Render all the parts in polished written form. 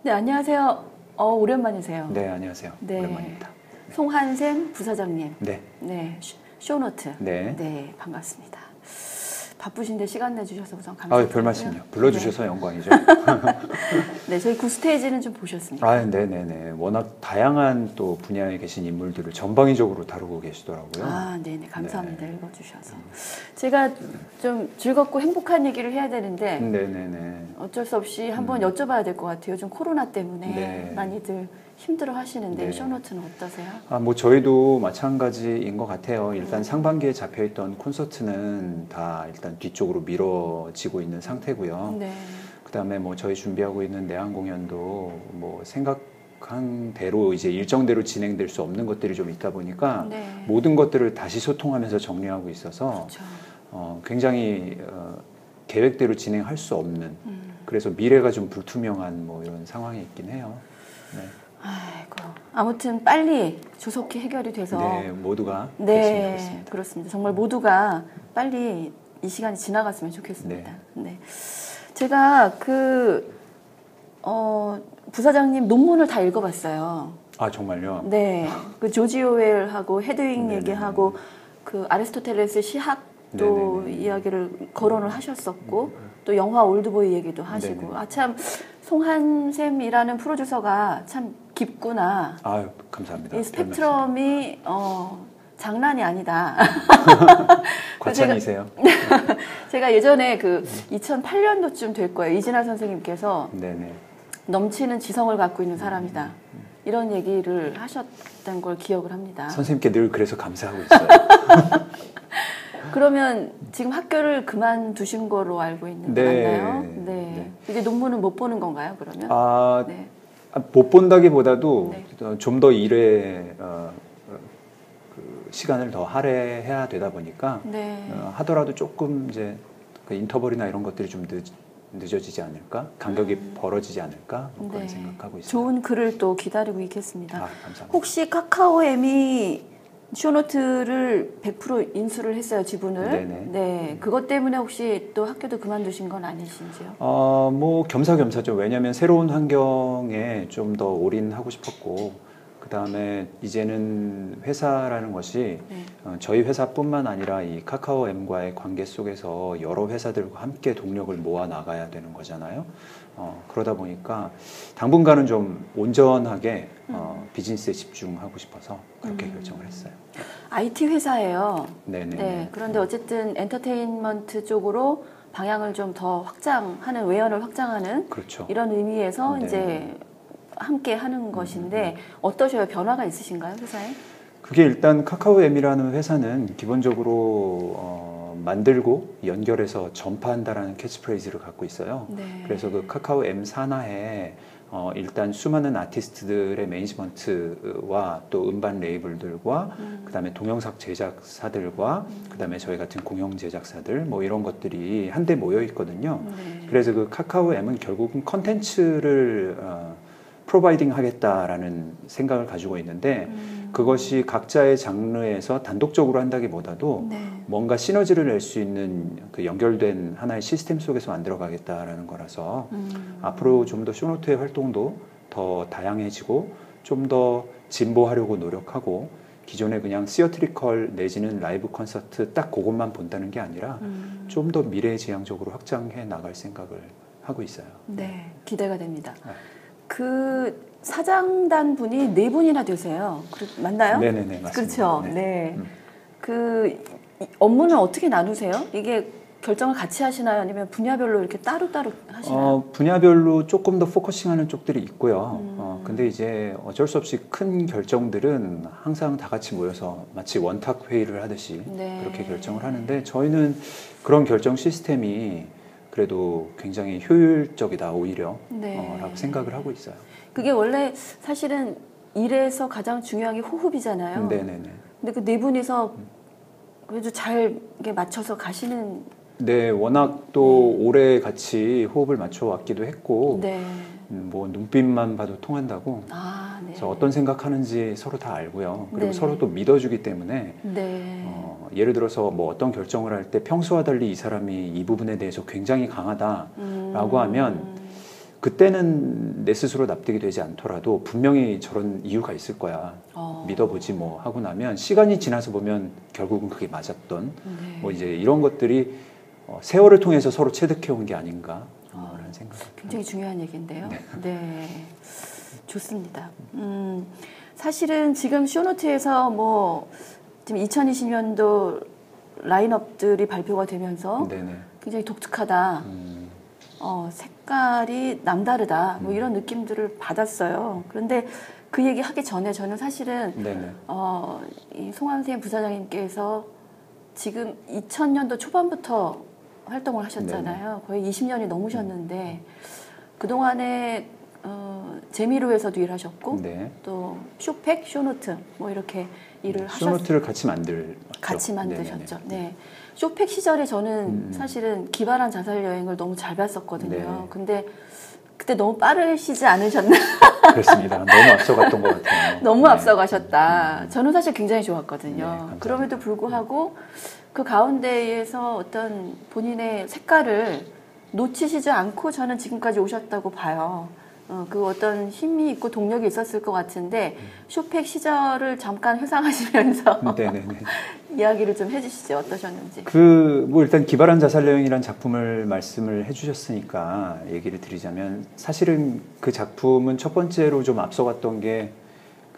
네, 안녕하세요. 오랜만이세요. 네, 안녕하세요. 네. 오랜만입니다. 송한샘 부사장님. 네. 네, 쇼노트. 네. 네, 반갑습니다. 바쁘신데 시간 내주셔서 우선 감사드리고요. 별 말씀요. 불러주셔서 네. 영광이죠. 네, 저희 구스테이지는 좀 보셨습니까? 네네네. 워낙 다양한 또 분야에 계신 인물들을 전방위적으로 다루고 계시더라고요. 네네. 감사합니다. 네. 읽어주셔서. 제가 좀 즐겁고 행복한 얘기를 해야 되는데 네네네. 어쩔 수 없이 한번 여쭤봐야 될 것 같아요. 요즘 코로나 때문에 네. 많이들 힘들어 하시는데 네. 쇼노트는 어떠세요? 뭐 저희도 마찬가지인 것 같아요. 일단 상반기에 잡혀있던 콘서트는 다 일단 뒤쪽으로 미뤄지고 있는 상태고요. 네. 그다음에 뭐 저희 준비하고 있는 내한 공연도 뭐 생각한 대로 이제 일정대로 진행될 수 없는 것들이 좀 있다 보니까 네. 모든 것들을 다시 소통하면서 정리하고 있어서 그렇죠. 굉장히 계획대로 진행할 수 없는 그래서 미래가 좀 불투명한 뭐 이런 상황이 있긴 해요. 네. 아이고, 아무튼 빨리 조속히 해결이 돼서 네, 모두가 네, 그랬으면 좋겠습니다. 그렇습니다. 정말 모두가 빨리 이 시간이 지나갔으면 좋겠습니다. 네. 제가 부사장님 논문을 다 읽어봤어요. 정말요? 네, 그 조지 오웰하고 헤드윙 네네네. 얘기하고 그 아리스토텔레스 시학도 네네네. 이야기를 거론을 하셨었고 또 영화 올드보이 얘기도 하시고 네네. 참 송한샘이라는 프로듀서가 참 깊구나. 감사합니다. 이 스펙트럼이 장난이 아니다. 과찬이세요? 제가 예전에 2008년도쯤 될 거예요. 이진아 선생님께서 네네. 넘치는 지성을 갖고 있는 사람이다. 이런 얘기를 하셨던 걸 기억을 합니다. 선생님께 늘 그래서 감사하고 있어요. 그러면 지금 학교를 그만두신 거로 알고 있는데 맞나요? 네. 네. 이제 논문은 못 보는 건가요, 그러면? 네. 못 본다기보다도 네. 좀 더 일에 그 시간을 더 할애해야 되다 보니까 네. 하더라도 조금 이제 그 인터벌이나 이런 것들이 좀 늦어지지 않을까? 간격이 벌어지지 않을까? 뭐 그런 생각하고 있어요. 좋은 글을 또 기다리고 있겠습니다. 감사합니다. 혹시 카카오엠이 쇼노트를 100% 인수를 했어요, 지분을. 네네. 네. 그것 때문에 혹시 또 학교도 그만두신 건 아니신지요? 뭐 겸사겸사죠. 왜냐하면 새로운 환경에 좀 더 올인하고 싶었고, 그 다음에 이제는 회사라는 것이 저희 회사뿐만 아니라 이 카카오엠과의 관계 속에서 여러 회사들과 함께 동력을 모아 나가야 되는 거잖아요. 그러다 보니까 당분간은 좀 온전하게 비즈니스에 집중하고 싶어서 그렇게 결정을 했어요. IT 회사예요. 네네. 네. 그런데 어쨌든 엔터테인먼트 쪽으로 방향을 좀 더 확장하는, 외연을 확장하는 그렇죠. 이런 의미에서 네네. 이제 함께 하는 것인데 어떠셔요? 변화가 있으신가요, 회사에? 그게 일단 카카오엠이라는 회사는 기본적으로 만들고 연결해서 전파한다라는 캐치프레이즈를 갖고 있어요. 네. 그래서 그 카카오엠 산하에 일단 수많은 아티스트들의 매니지먼트와 또 음반 레이블들과 그다음에 동영상 제작사들과 그다음에 저희 같은 공영 제작사들 뭐 이런 것들이 한데 모여 있거든요. 네. 그래서 그 카카오엠은 결국은 컨텐츠를 프로바이딩 하겠다라는 생각을 가지고 있는데 그것이 각자의 장르에서 단독적으로 한다기보다도 네. 뭔가 시너지를 낼 수 있는 그 연결된 하나의 시스템 속에서 만들어 가겠다라는 거라서 앞으로 좀 더 쇼노트의 활동도 더 다양해지고 좀 더 진보하려고 노력하고 기존에 그냥 시어트리컬 내지는 라이브 콘서트 딱 그것만 본다는 게 아니라 좀 더 미래지향적으로 확장해 나갈 생각을 하고 있어요. 네, 기대가 됩니다. 네. 그 사장단 분이 4분이나 되세요. 맞나요? 네네네, 맞습니다. 그렇죠. 네. 그 업무는 어떻게 나누세요? 이게 결정을 같이 하시나요? 아니면 분야별로 이렇게 따로따로 하시나요? 분야별로 조금 더 포커싱하는 쪽들이 있고요. 근데 이제 어쩔 수 없이 큰 결정들은 항상 다 같이 모여서 마치 원탁 회의를 하듯이 네. 그렇게 결정을 하는데 저희는 그런 결정 시스템이 그래도 굉장히 효율적이다 오히려 네. 라고 생각을 하고 있어요. 그게 원래 사실은 일에서 가장 중요한 게 호흡이잖아요. 네네네. 근데 그 4분이서 그래도 잘 이렇게 맞춰서 가시는. 네, 워낙 또 오래 같이 호흡을 맞춰 왔기도 했고 네. 뭐 눈빛만 봐도 통한다고. 네. 그래서 어떤 생각하는지 서로 다 알고요. 그리고 네네. 서로 또 믿어주기 때문에 네. 예를 들어서 뭐 어떤 결정을 할 때 평소와 달리 이 사람이 이 부분에 대해서 굉장히 강하다라고 하면 그때는 내 스스로 납득이 되지 않더라도 분명히 저런 이유가 있을 거야. 믿어보지 뭐 하고 나면 시간이 지나서 보면 결국은 그게 맞았던 네. 뭐 이제 이런 것들이 세월을 통해서 서로 체득해온 게 아닌가 라는 생각이 굉장히 중요한 얘기인데요. 네. 네. 좋습니다. 사실은 지금 쇼노트에서 뭐 지금 2020년도 라인업들이 발표가 되면서 네네. 굉장히 독특하다. 색깔이 남다르다. 뭐 이런 느낌들을 받았어요. 그런데 그 얘기 하기 전에 저는 사실은 이 송환생 부사장님께서 지금 2000년도 초반부터 활동을 하셨잖아요. 네네. 거의 20년이 넘으셨는데 그동안에 재미로에서도 일하셨고 네. 또 쇼팩, 쇼노트 뭐 이렇게 일을 쇼노트를 같이 만드셨죠. 네. 쇼팩 시절에 저는 사실은 기발한 자살 여행을 너무 잘 봤었거든요. 네. 근데 그때 너무 빠르시지 않으셨나? 그렇습니다. 너무 앞서갔던 것 같아요. 너무 앞서가셨다. 저는 사실 굉장히 좋았거든요. 네, 그럼에도 불구하고 그 가운데에서 어떤 본인의 색깔을 놓치시지 않고 저는 지금까지 오셨다고 봐요. 그 어떤 힘이 있고 동력이 있었을 것 같은데 쇼팩 시절을 잠깐 회상하시면서 이야기를 좀 해주시죠. 어떠셨는지. 뭐 일단 기발한 자살 여행이라는 작품을 말씀을 해주셨으니까 얘기를 드리자면 사실은 그 작품은 첫 번째로 좀 앞서갔던 게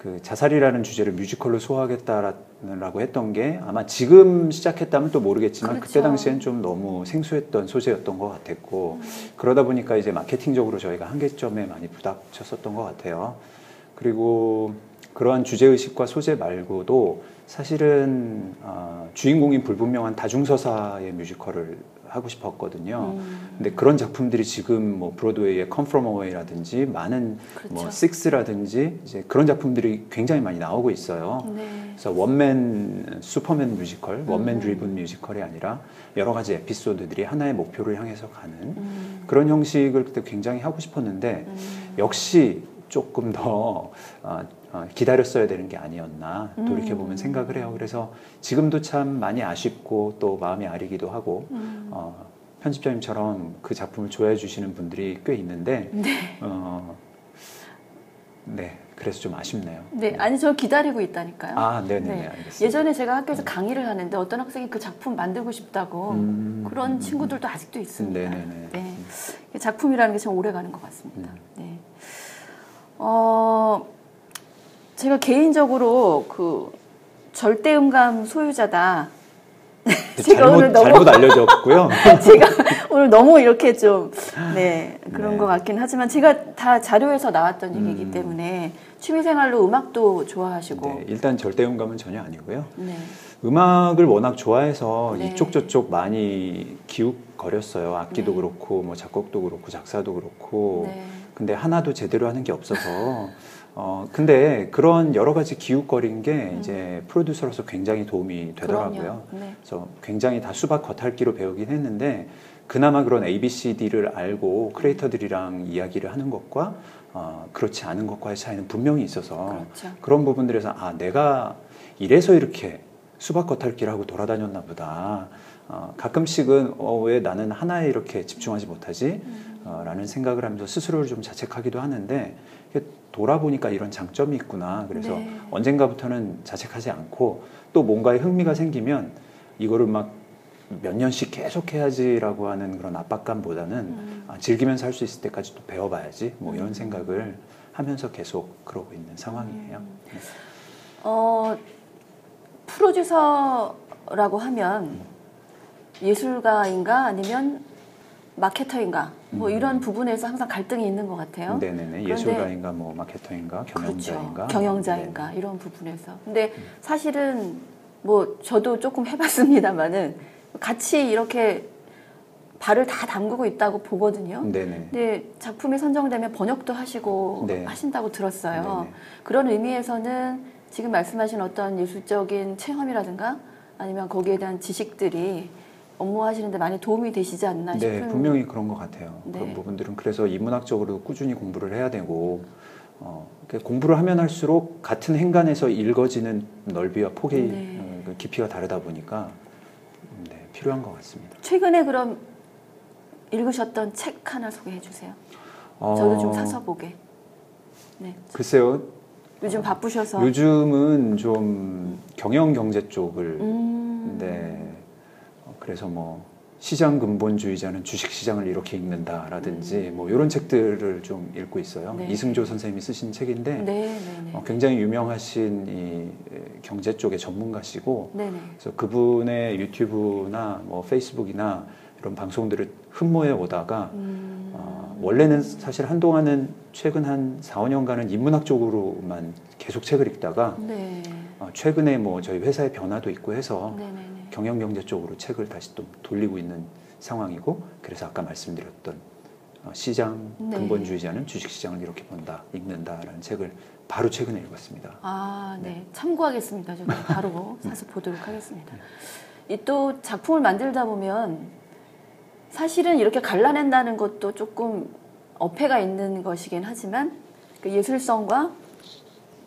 그 자살이라는 주제를 뮤지컬로 소화하겠다라고 했던 게 아마 지금 시작했다면 또 모르겠지만 그렇죠. 그때 당시엔 좀 너무 생소했던 소재였던 것 같았고 그러다 보니까 이제 마케팅적으로 저희가 한계점에 많이 부닥쳤었던 것 같아요. 그리고 그러한 주제의식과 소재 말고도 사실은 주인공이 불분명한 다중서사의 뮤지컬을 하고 싶었거든요. 근데 그런 작품들이 지금 뭐 브로드웨이의 Come From Away라든지 많은 그렇죠. 뭐 Six라든지 이제 그런 작품들이 굉장히 많이 나오고 있어요. 네. 그래서 원맨 슈퍼맨 뮤지컬, 원맨 드리븐 뮤지컬이 아니라 여러 가지 에피소드들이 하나의 목표를 향해서 가는 그런 형식을 그때 굉장히 하고 싶었는데 역시 조금 더 기다렸어야 되는 게 아니었나 돌이켜보면 생각을 해요. 그래서 지금도 참 많이 아쉽고 또 마음이 아리기도 하고 편집자님처럼 그 작품을 좋아해 주시는 분들이 꽤 있는데 네, 그래서 좀 아쉽네요. 네, 아니 저 기다리고 있다니까요. 네네, 네. 알겠습니다. 예전에 제가 학교에서 강의를 하는데 어떤 학생이 그 작품 만들고 싶다고 그런 친구들도 아직도 있습니다. 네네네. 네, 작품이라는 게 참 오래 가는 것 같습니다. 네. 제가 개인적으로 그 절대음감 소유자다. 제가 오늘 잘못 알려졌고요. 제가 오늘 너무 이렇게 좀 그런 것 같긴 하지만 제가 다 자료에서 나왔던 얘기이기 때문에 취미생활로 음악도 좋아하시고 네, 일단 절대음감은 전혀 아니고요. 네. 음악을 워낙 좋아해서 이쪽 저쪽 많이 기웃거렸어요. 악기도 그렇고 뭐 작곡도 그렇고 작사도 그렇고 근데 하나도 제대로 하는 게 없어서 근데 그런 여러 가지 기웃거린 게 이제 프로듀서로서 굉장히 도움이 되더라고요. 그래서 굉장히 다 수박 겉핥기로 배우긴 했는데 그나마 그런 ABCD를 알고 크리에이터들이랑 이야기를 하는 것과 그렇지 않은 것과의 차이는 분명히 있어서 그런 부분들에서 내가 이래서 이렇게 수박 겉핥기를 하고 돌아다녔나 보다. 가끔씩은 왜 나는 하나에 이렇게 집중하지 못하지? 라는 생각을 하면서 스스로를 좀 자책하기도 하는데 돌아보니까 이런 장점이 있구나. 그래서 언젠가부터는 자책하지 않고 또 뭔가에 흥미가 생기면 이거를 막 몇 년씩 계속 해야지라고 하는 그런 압박감보다는 즐기면서 할 수 있을 때까지 또 배워봐야지 뭐 이런 생각을 하면서 계속 그러고 있는 상황이에요. 프로듀서라고 하면 예술가인가 아니면 마케터인가 뭐 이런 부분에서 항상 갈등이 있는 것 같아요. 네네네. 예술가인가 뭐 마케터인가 경영자인가 그렇죠. 경영자인가 이런 부분에서. 근데 사실은 뭐 저도 조금 해봤습니다만은 같이 이렇게 발을 다 담그고 있다고 보거든요. 네네. 근데 작품이 선정되면 번역도 하시고 하신다고 들었어요. 네네. 그런 의미에서는 지금 말씀하신 어떤 예술적인 체험이라든가 아니면 거기에 대한 지식들이 업무하시는데 많이 도움이 되시지 않나 싶은. 네, 분명히 그런 것 같아요. 그런 부분들은 그래서 인문학적으로 꾸준히 공부를 해야 되고 공부를 하면 할수록 같은 행간에서 읽어지는 넓이와 폭이 깊이가 다르다 보니까 필요한 것 같습니다. 최근에 그럼 읽으셨던 책 하나 소개해 주세요. 저도 좀 사서 보게. 네. 글쎄요. 요즘 바쁘셔서. 요즘은 좀 경영 경제 쪽을 네. 그래서 뭐 시장 근본주의자는 주식시장을 이렇게 읽는다라든지 뭐 이런 책들을 좀 읽고 있어요. 네. 이승조 선생님이 쓰신 책인데 네. 굉장히 유명하신 이 경제 쪽의 전문가시고 네. 그래서 그분의 유튜브나 뭐 페이스북이나 이런 방송들을 흠모해 오다가 원래는 사실 한동안은 최근 한 4, 5년간은 인문학 쪽으로만 계속 책을 읽다가 네. 최근에 뭐 저희 회사의 변화도 있고 해서 네네네. 경영 경제 쪽으로 책을 다시 또 돌리고 있는 상황이고 그래서 아까 말씀드렸던 시장 네. 근본주의자는 주식시장을 이렇게 본다, 읽는다라는 책을 바로 최근에 읽었습니다. 아, 네. 참고하겠습니다. 저도 바로 사서 보도록 하겠습니다. 이 또 작품을 만들다 보면 사실은 이렇게 갈라낸다는 것도 조금 어폐가 있는 것이긴 하지만 그 예술성과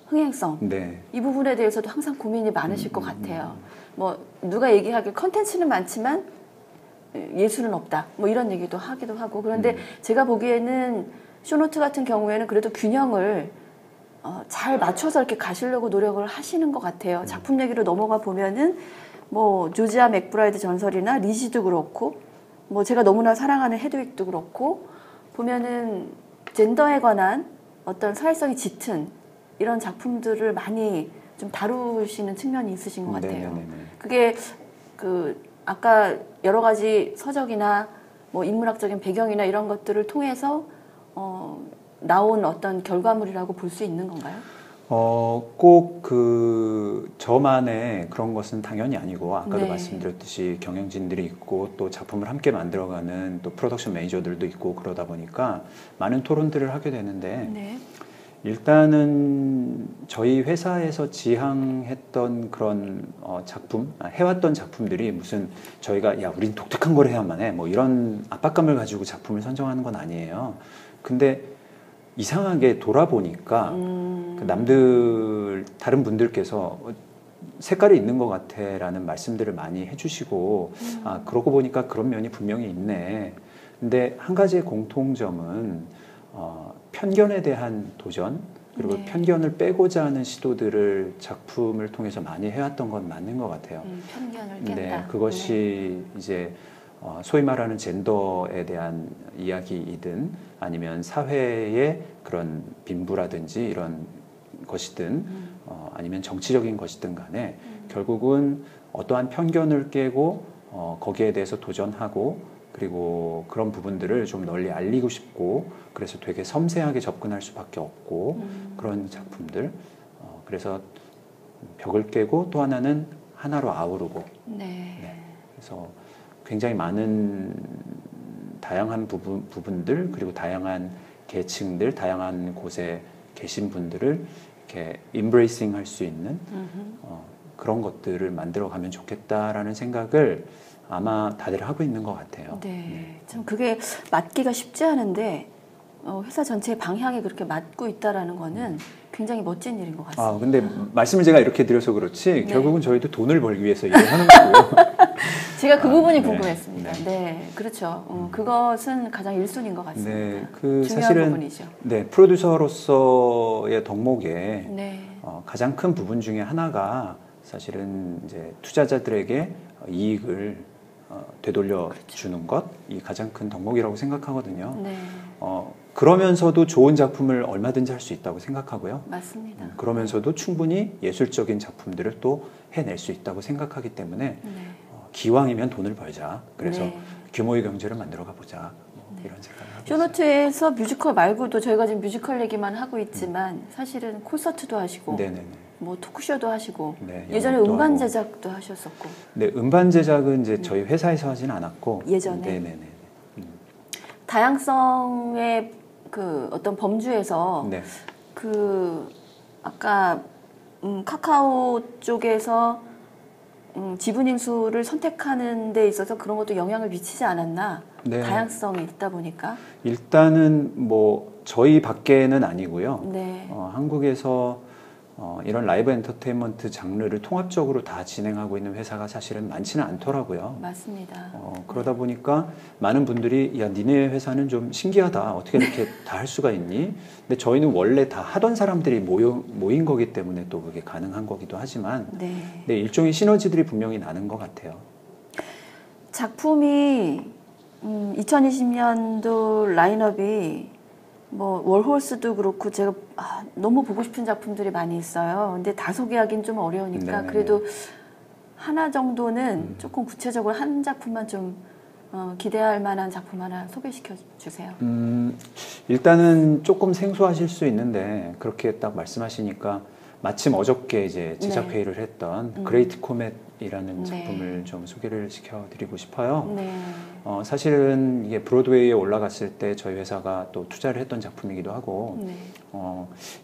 흥행성 네. 이 부분에 대해서도 항상 고민이 많으실 것 같아요. 뭐 누가 얘기하길 컨텐츠는 많지만 예술은 없다. 뭐 이런 얘기도 하기도 하고 그런데 제가 보기에는 쇼노트 같은 경우에는 그래도 균형을 잘 맞춰서 이렇게 가시려고 노력을 하시는 것 같아요. 작품 얘기로 넘어가 보면은 뭐 조지아 맥브라이드 전설이나 리지도 그렇고 뭐 제가 너무나 사랑하는 헤드윅도 그렇고 보면은 젠더에 관한 어떤 사회성이 짙은 이런 작품들을 많이 좀 다루시는 측면이 있으신 것 같아요. 네네네네. 그게 그 아까 여러 가지 서적이나 뭐 인문학적인 배경이나 이런 것들을 통해서 나온 어떤 결과물이라고 볼 수 있는 건가요? 꼭 그 저만의 그런 것은 당연히 아니고 아까도 네. 말씀드렸듯이 경영진들이 있고 또 작품을 함께 만들어가는 또 프로덕션 매니저들도 있고 그러다 보니까 많은 토론들을 하게 되는데 네. 일단은 저희 회사에서 지향했던 그런 작품, 해왔던 작품들이 무슨 저희가 야 우린 독특한 걸 해야만 해 뭐 이런 압박감을 가지고 작품을 선정하는 건 아니에요. 근데 이상하게 돌아보니까 그 남들 다른 분들께서 색깔이 있는 것 같아라는 말씀들을 많이 해주시고 아 그러고 보니까 그런 면이 분명히 있네. 근데 한 가지의 공통점은 편견에 대한 도전 그리고 네. 편견을 빼고자 하는 시도들을 작품을 통해서 많이 해왔던 건 맞는 것 같아요. 편견을 깬다. 네, 그것이 이제 소위 말하는 젠더에 대한 이야기이든 아니면 사회의 그런 빈부라든지 이런 것이든 아니면 정치적인 것이든 간에 결국은 어떠한 편견을 깨고 거기에 대해서 도전하고 그리고 그런 부분들을 좀 널리 알리고 싶고 그래서 되게 섬세하게 접근할 수밖에 없고 그런 작품들 그래서 벽을 깨고 또 하나는 하나로 아우르고 네. 그래서 굉장히 많은 다양한 부분들 그리고 다양한 계층들 다양한 곳에 계신 분들을 이렇게 인브레이싱 할 수 있는 그런 것들을 만들어 가면 좋겠다라는 생각을 아마 다들 하고 있는 것 같아요. 네, 참 그게 맞기가 쉽지 않은데 회사 전체의 방향이 그렇게 맞고 있다라는 거는 굉장히 멋진 일인 것 같습니다. 아, 근데 말씀을 제가 이렇게 드려서 그렇지 네. 결국은 저희도 돈을 벌기 위해서 일을 하는 거고요. 제가 그 부분이 네. 궁금했습니다. 네, 그렇죠. 그것은 가장 1순위인 것 같습니다. 네, 그 중요한 사실은 부분이죠. 네, 프로듀서로서의 덕목에 네. 가장 큰 부분 중에 하나가 사실은 이제 투자자들에게 이익을 되돌려 주는 것, 이 가장 큰 덕목이라고 생각하거든요. 네. 그러면서도 좋은 작품을 얼마든지 할 수 있다고 생각하고요. 맞습니다. 그러면서도 충분히 예술적인 작품들을 또 해낼 수 있다고 생각하기 때문에 네. 기왕이면 돈을 벌자. 그래서 네. 규모의 경제를 만들어 가보자. 이런 생각을 하고 있어요. 쇼노트에서 뮤지컬 말고도 저희가 지금 뮤지컬 얘기만 하고 있지만 사실은 콘서트도 하시고 네네네. 뭐 토크쇼도 하시고 네, 예전에 영업도 음반 하고. 제작도 하셨었고 네, 음반 제작은 이제 저희 회사에서 하진 않았고 예전에? 네네네. 다양성의 그 어떤 범주에서 네. 그 아까 카카오 쪽에서 지분 인수를 선택하는 데 있어서 그런 것도 영향을 미치지 않았나? 네. 다양성이 있다 보니까. 일단은 뭐 저희 밖에는 아니고요. 네. 한국에서 이런 라이브 엔터테인먼트 장르를 통합적으로 다 진행하고 있는 회사가 사실은 많지는 않더라고요. 맞습니다. 그러다 보니까 많은 분들이 야, 니네 회사는 좀 신기하다. 어떻게 이렇게 다 할 수가 있니? 근데 저희는 원래 다 하던 사람들이 모인 거기 때문에 또 그게 가능한 거기도 하지만 네, 일종의 시너지들이 분명히 나는 것 같아요. 작품이 2020년도 라인업이 뭐 월홀스도 그렇고 제가 너무 보고 싶은 작품들이 많이 있어요. 근데 다 소개하기는 좀 어려우니까 네네네. 그래도 하나 정도는 조금 구체적으로 한 작품만 좀 기대할 만한 작품 하나 소개시켜 주세요. 일단은 조금 생소하실 수 있는데 그렇게 딱 말씀하시니까 마침 어저께 이제 제작 회의를 했던 그레이트 코멧이라는 작품을 좀 소개를 시켜드리고 싶어요. 사실은 이게 브로드웨이에 올라갔을 때 저희 회사가 또 투자를 했던 작품이기도 하고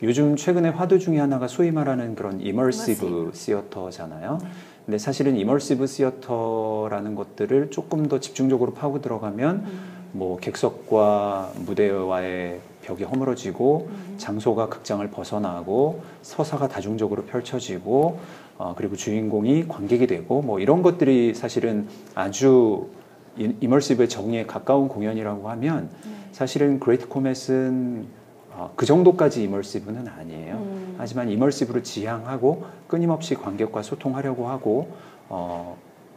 요즘 최근에 화두 중에 하나가 소위 말하는 그런 이머시브 시어터잖아요. 근데 사실은 이머시브 시어터라는 것들을 조금 더 집중적으로 파고 들어가면 뭐 객석과 무대와의 벽이 허물어지고 장소가 극장을 벗어나고 서사가 다중적으로 펼쳐지고 그리고 주인공이 관객이 되고 뭐 이런 것들이 사실은 아주 이머시브의 정의에 가까운 공연이라고 하면 사실은 그레이트 코멧은 그 정도까지 이머시브는 아니에요. 하지만 이머시브를 지향하고 끊임없이 관객과 소통하려고 하고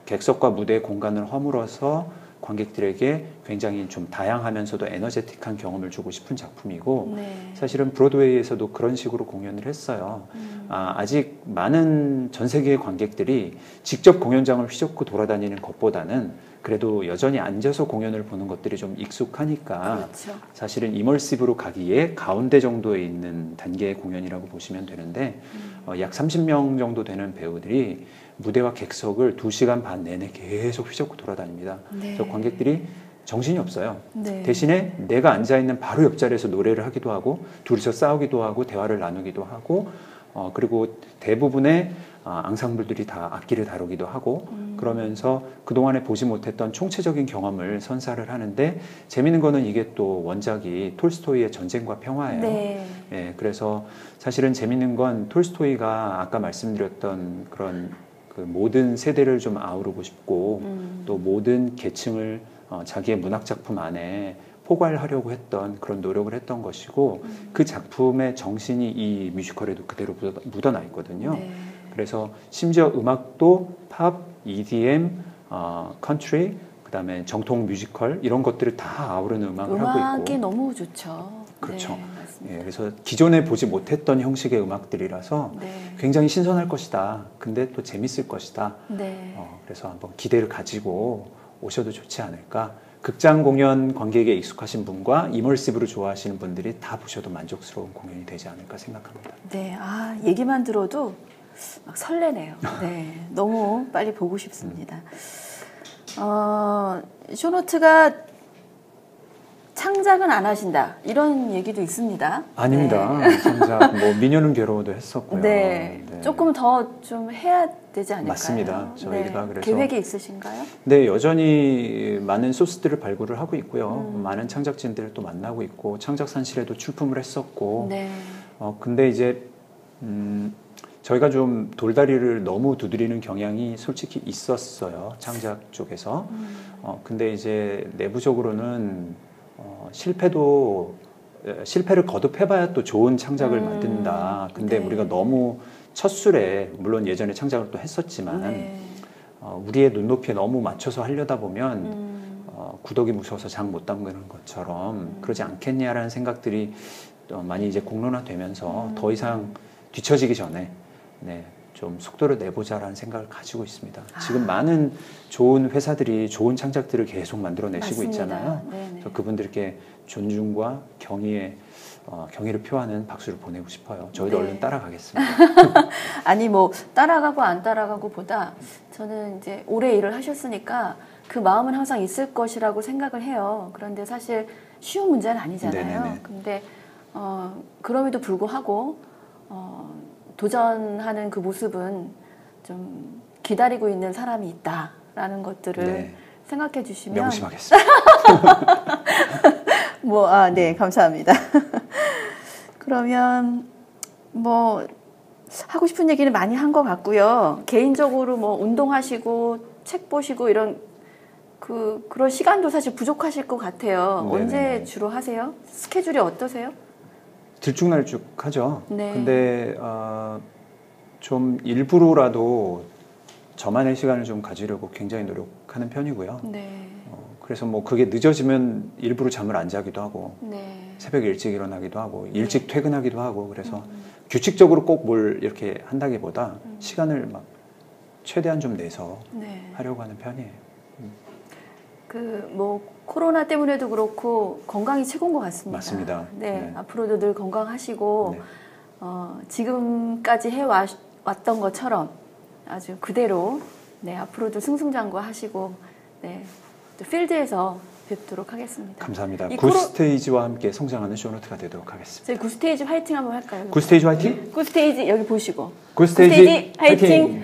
객석과 무대의 공간을 허물어서 관객들에게 굉장히 좀 다양하면서도 에너제틱한 경험을 주고 싶은 작품이고 사실은 브로드웨이에서도 그런 식으로 공연을 했어요. 아직 많은 전 세계의 관객들이 직접 공연장을 휘젓고 돌아다니는 것보다는 그래도 여전히 앉아서 공연을 보는 것들이 좀 익숙하니까 그렇죠. 사실은 이머시브로 가기에 가운데 정도에 있는 단계의 공연이라고 보시면 되는데 약 30명 정도 되는 배우들이 무대와 객석을 2시간 반 내내 계속 휘젓고 돌아다닙니다. 그래서 관객들이 정신이 없어요. 대신에 내가 앉아있는 바로 옆자리에서 노래를 하기도 하고 둘이서 싸우기도 하고 대화를 나누기도 하고 그리고 대부분의 앙상블들이 다 악기를 다루기도 하고 그러면서 그동안에 보지 못했던 총체적인 경험을 선사를 하는데 재미있는 거는 이게 또 원작이 톨스토이의 전쟁과 평화예요. 예, 그래서 사실은 재미있는 건 톨스토이가 아까 말씀드렸던 그런 그 모든 세대를 좀 아우르고 싶고 또 모든 계층을 자기의 문학 작품 안에 포괄하려고 했던 그런 노력을 했던 것이고 그 작품의 정신이 이 뮤지컬에도 그대로 묻어나 있거든요. 그래서 심지어 음악도 팝, EDM, 컨트리, 그다음에 정통 뮤지컬 이런 것들을 다 아우르는 음악을 하고 있고 음악이 너무 좋죠. 그렇죠. 예, 그래서 기존에 보지 못했던 형식의 음악들이라서 굉장히 신선할 것이다. 근데 또 재밌을 것이다. 그래서 한번 기대를 가지고 오셔도 좋지 않을까. 극장 공연 관객에 익숙하신 분과 이머시브를 좋아하시는 분들이 다 보셔도 만족스러운 공연이 되지 않을까 생각합니다. 네, 얘기만 들어도 막 설레네요. 네, 너무 빨리 보고 싶습니다. 쇼노트가 창작은 안 하신다 이런 얘기도 있습니다. 아닙니다. 창작 뭐 미녀는 괴로워도 했었고요. 조금 더 좀 해야 되지 않을까요? 맞습니다. 저희가 그래서 계획이 있으신가요? 네, 여전히 많은 소스들을 발굴을 하고 있고요. 많은 창작진들을 또 만나고 있고 창작산실에도 출품을 했었고. 근데 이제 저희가 좀 돌다리를 너무 두드리는 경향이 솔직히 있었어요. 창작 쪽에서. 근데 이제 내부적으로는 실패를 거듭해봐야 또 좋은 창작을 만든다. 근데 우리가 너무 첫 술에 물론 예전에 창작을 또 했었지만 우리의 눈높이에 너무 맞춰서 하려다 보면 구더기 무서워서 장 못 담그는 것처럼 그러지 않겠냐라는 생각들이 많이 이제 공론화되면서 더 이상 뒤처지기 전에 좀 속도를 내보자라는 생각을 가지고 있습니다. 지금 많은 좋은 회사들이 좋은 창작들을 계속 만들어내시고 있잖아요. 그래서 그분들께 존중과 경의를 표하는 박수를 보내고 싶어요. 저희도 얼른 따라가겠습니다. 아니 뭐 따라가고 안 따라가고 보다 저는 이제 오래 일을 하셨으니까 그 마음은 항상 있을 것이라고 생각을 해요. 그런데 사실 쉬운 문제는 아니잖아요. 근데 그럼에도 불구하고 도전하는 그 모습은 좀 기다리고 있는 사람이 있다라는 것들을 생각해 주시면 명심하겠습니다. 네, 감사합니다. 그러면 뭐 하고 싶은 얘기는 많이 한 것 같고요. 개인적으로 뭐 운동하시고 책 보시고 이런 그런 시간도 사실 부족하실 것 같아요. 네네. 언제 주로 하세요? 스케줄이 어떠세요? 들쭉날쭉하죠. 네. 근데 좀 일부러라도 저만의 시간을 좀 가지려고 굉장히 노력하는 편이고요. 네. 그래서 뭐 그게 늦어지면 일부러 잠을 안 자기도 하고 네. 새벽에 일찍 일어나기도 하고 일찍 퇴근하기도 하고 그래서 규칙적으로 꼭 뭘 이렇게 한다기보다 시간을 막 최대한 좀 내서 네. 하려고 하는 편이에요. 뭐 코로나 때문에도 그렇고 건강이 최고인 것 같습니다. 맞습니다. 네, 네. 앞으로도 늘 건강하시고 네. 지금까지 해왔던 것처럼 아주 그대로 네, 앞으로도 승승장구하시고 네, 또 필드에서 뵙도록 하겠습니다. 감사합니다. 굿스테이지와 함께 성장하는 쇼노트가 되도록 하겠습니다. 저희 굿스테이지 화이팅 한번 할까요? 굿스테이지 화이팅? 굿스테이지 여기 보시고 굿스테이지 화이팅!